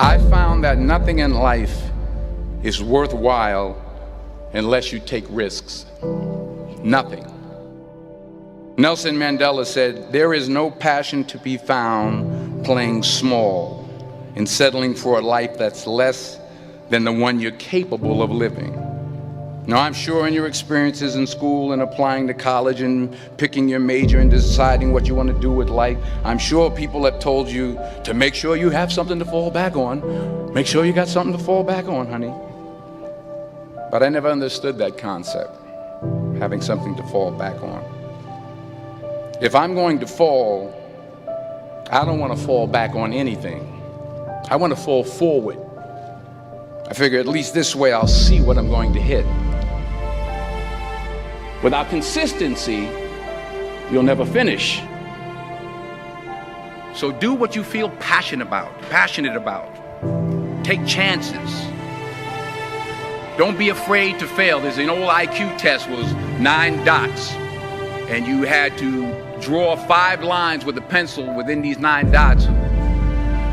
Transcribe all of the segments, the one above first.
I found that nothing in life is worthwhile unless you take risks. Nothing. Nelson Mandela said, "There is no passion to be found playing small and settling for a life that's less than the one you're capable of living." Now, I'm sure in your experiences in school and applying to college and picking your major and deciding what you want to do with life, I'm sure people have told you to make sure you have something to fall back on. Make sure you got something to fall back on, honey. But I never understood that concept, having something to fall back on. If I'm going to fall, I don't want to fall back on anything. I want to fall forward. I figure at least this way I'll see what I'm going to hit. Without consistency, you'll never finish. So do what you feel passionate about. Take chances. Don't be afraid to fail. There's an old IQ test, was 9 dots, and you had to draw 5 lines with a pencil within these 9 dots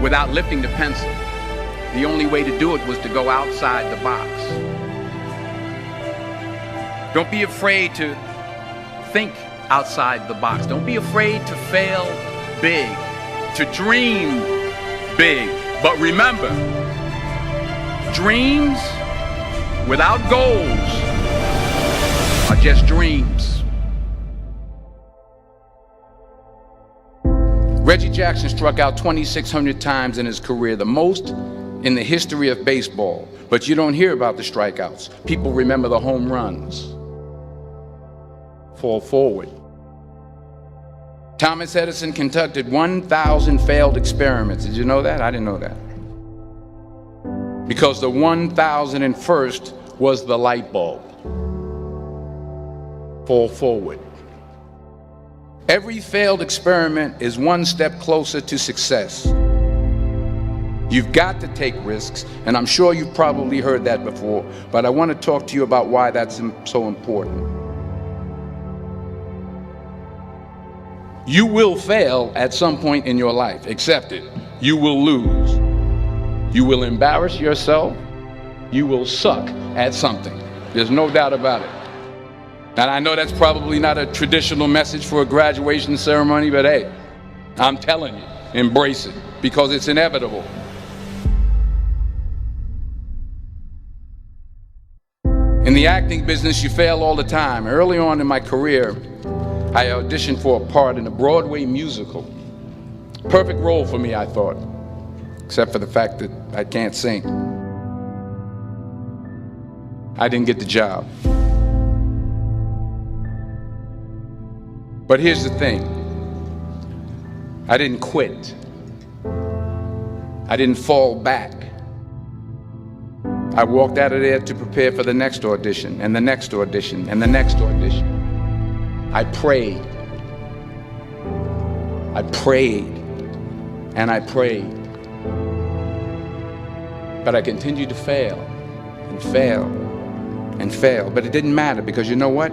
without lifting the pencil. The only way to do it was to go outside the box. Don't be afraid to think outside the box. Don't be afraid to fail big, to dream big. But remember, dreams without goals are just dreams. Reggie Jackson struck out 2,600 times in his career, the most in the history of baseball. But you don't hear about the strikeouts. People remember the home runs. Fall forward. Thomas Edison conducted 1,000 failed experiments. Did you know that? I didn't know that. Because the 1,001st was the light bulb. Fall forward. Every failed experiment is one step closer to success. You've got to take risks, and I'm sure you've probably heard that before, but I want to talk to you about why that's so important. You will fail at some point in your life. Accept it. You will lose. You will embarrass yourself. You will suck at something. There's no doubt about it. And I know that's probably not a traditional message for a graduation ceremony, but hey, I'm telling you, embrace it, because it's inevitable. In the acting business, you fail all the time. Early on in my career, I auditioned for a part in a Broadway musical. Perfect role for me, I thought, except for the fact that I can't sing. I didn't get the job. But here's the thing. I didn't quit. I didn't fall back. I walked out of there to prepare for the next audition, and the next audition, and the next audition. I prayed. I prayed. And I prayed. But I continued to fail, and fail, and fail. But it didn't matter, because you know what?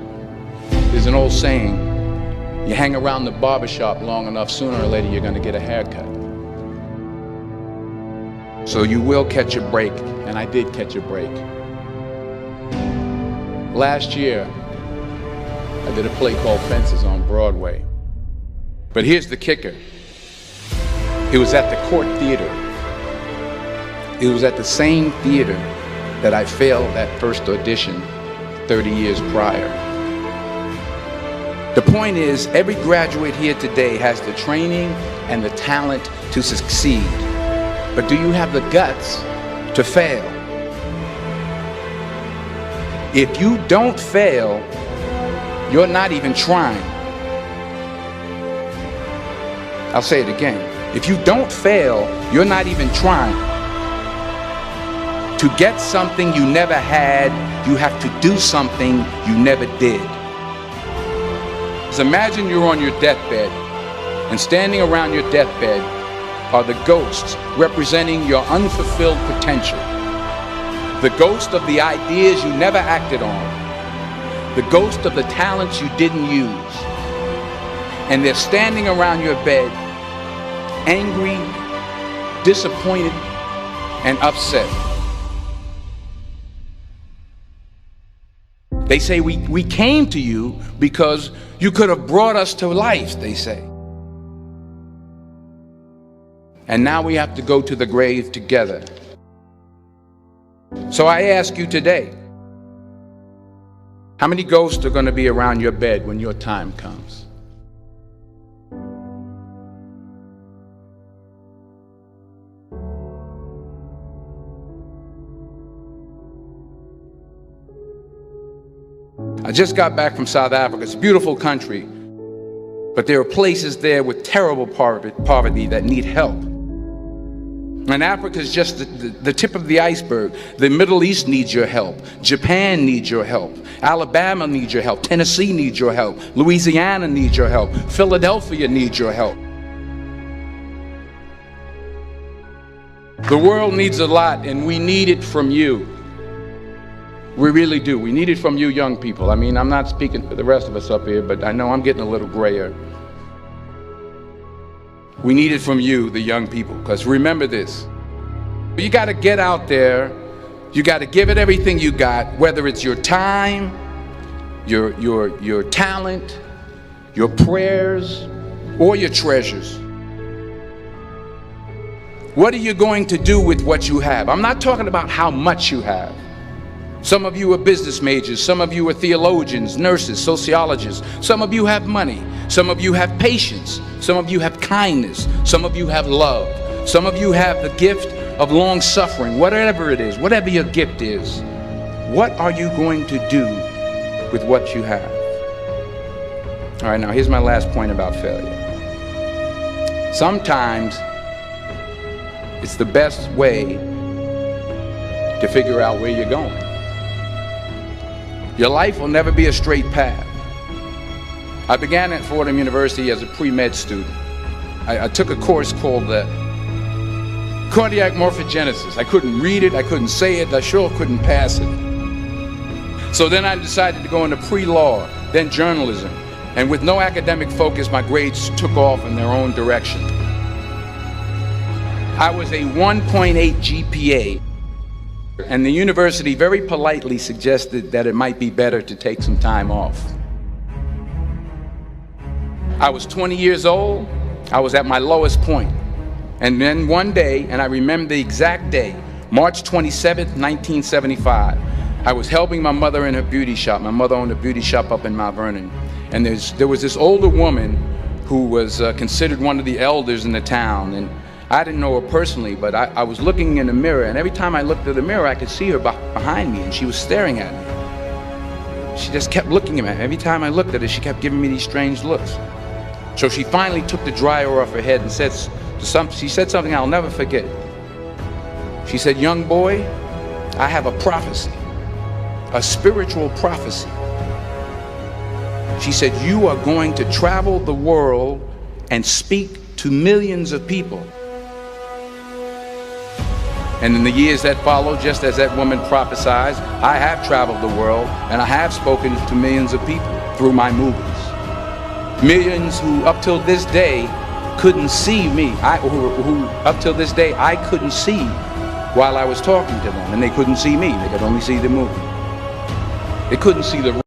There's an old saying, you hang around the barbershop long enough, sooner or later you're going to get a haircut. So you will catch a break, and I did catch a break. Last year, I did a play called Fences on Broadway. But here's the kicker. It was at the Court Theater. It was at the same theater that I failed that first audition 30 years prior. The point is, every graduate here today has the training and the talent to succeed. But do you have the guts to fail? If you don't fail, you're not even trying. I'll say it again. If you don't fail, you're not even trying. To get something you never had, you have to do something you never did. So imagine you're on your deathbed, and standing around your deathbed are the ghosts representing your unfulfilled potential. The ghost of the ideas you never acted on. The ghost of the talents you didn't use. And they're standing around your bed, angry, disappointed, and upset. They say we came to you because you could have brought us to life, they say. And now we have to go to the grave together. So I ask you today, how many ghosts are going to be around your bed when your time comes? I just got back from South Africa. It's a beautiful country, but there are places there with terrible poverty that need help. And Africa is just the tip of the iceberg. The Middle East needs your help. Japan needs your help. Alabama needs your help. Tennessee needs your help. Louisiana needs your help. Philadelphia needs your help. The world needs a lot, and we need it from you. We really do. We need it from you young people. I mean, I'm not speaking for the rest of us up here, but I know I'm getting a little grayer. We need it from you, the young people, because remember this. You got to get out there. You got to give it everything you got, whether it's your time, your talent, your prayers, or your treasures. What are you going to do with what you have? I'm not talking about how much you have. Some of you are business majors, some of you are theologians, nurses, sociologists. Some of you have money, some of you have patience, some of you have kindness, some of you have love, some of you have the gift of long suffering. Whatever it is, whatever your gift is, what are you going to do with what you have? All right, now here's my last point about failure. Sometimes it's the best way to figure out where you're going. Your life will never be a straight path. I began at Fordham University as a pre-med student. I took a course called cardiac morphogenesis. I couldn't read it, I couldn't say it, I sure couldn't pass it. So then I decided to go into pre-law, then journalism. And with no academic focus, my grades took off in their own direction. I was a 1.8 GPA. And the university very politely suggested that it might be better to take some time off. I was 20 years old. I was at my lowest point. And then one day, and I remember the exact day, March 27th, 1975, I was helping my mother in her beauty shop. My mother owned a beauty shop up in Mount Vernon. And there was this older woman who was considered one of the elders in the town. And I didn't know her personally, but I was looking in the mirror, and every time I looked at the mirror, I could see her behind me, and she was staring at me. She just kept looking at me. Every time I looked at her, she kept giving me these strange looks. So she finally took the dryer off her head and she said something I'll never forget. She said, "Young boy, I have a prophecy, a spiritual prophecy." She said, "You are going to travel the world and speak to millions of people." And in the years that followed, just as that woman prophesied, I have traveled the world and I have spoken to millions of people through my movies. Millions who up till this day couldn't see me, who up till this day I couldn't see while I was talking to them, and they couldn't see me, they could only see the movie. They couldn't see the